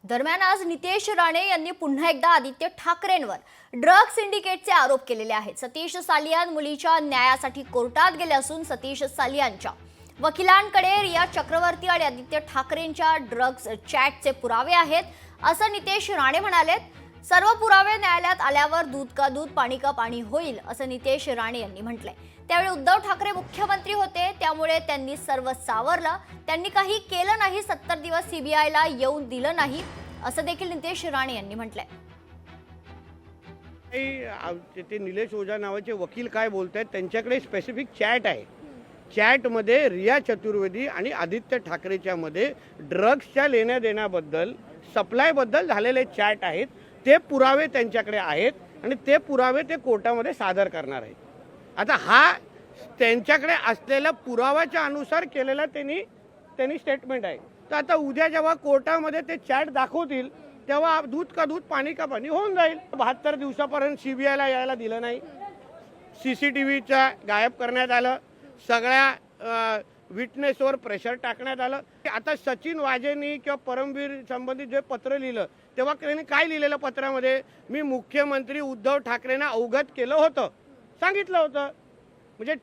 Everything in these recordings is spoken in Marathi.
दरम्यान आज नितेश राणे यांनी पुन्हा एकदा आदित्य ठाकरेंवर ड्रग सिंडिकेटचे आरोप केलेले आहेत। सतीश सालियान मुलीच्या न्यायासाठी कोर्टात गेले असून सतीश सालियानच्या वकिलांकडे रिया चक्रवर्ती आणि आदित्य ठाकरेंच्या ड्रग्ज चॅटचे पुरावे आहेत असं नितेश राणे म्हणाले। सर्व पुरावे न्यायालयात आल्यावर दूध का दूध पाणी का पाणी होईल असं नितेश राणे यांनी म्हटलंय। त्यावेळी उद्धव ठाकरे मुख्यमंत्री होते, त्यामुळे त्यांनी सर्व सावरलं, त्यांनी काही केलं नाही, 70 दिवस सीबीआयला येऊन दिलं नाही असं देखील नितेश राणे यांनी म्हटलंय। ते निलेश ओझा नावाचे वकील काय बोलतायत, त्यांच्याकडे स्पेसिफिक चॅट आहे। चॅटमध्ये रिया चतुर्वेदी आणि आदित्य ठाकरेच्या मध्ये ड्रग्सच्या लेण्या देण्याबद्दल सप्लायबद्दल झालेले चॅट आहेत। ते पुरावे त्यांच्याकडे आहेत आणि ते पुरावे ते कोर्टामध्ये सादर करणार आहेत। आता हा त्यांच्याकडे असलेल्या पुराव्याच्या अनुसार केलेला त्यांनी स्टेटमेंट आहे। तर आता उद्या जेव्हा कोर्टामध्ये ते चॅट दाखवतील तेव्हा दूध का दूध पाणी का पाणी होऊन जाईल। 72 दिवसापर्यंत सीबीआयला यायला दिलं नाही, सीसीटीव्हीचा गायब करण्यात आलं, सगळ्या विटनेसवर प्रेशर टाकण्यात आलं। आता सचिन वाजेंनी किंवा परमवीर संबंधित जे पत्र लिहिलं तेव्हा त्यांनी काय लिहिलेलं पत्रामध्ये, मी मुख्यमंत्री उद्धव ठाकरेंना अवगत केलं होतं, सांगितलं होतं। म्हणजे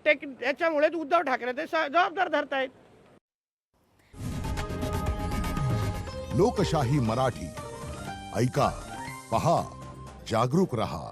याच्यामुळेच उद्धव ठाकरे ते जबाबदार धरतायत। लोकशाही मराठी ऐका, पहा, जागरूक रहा।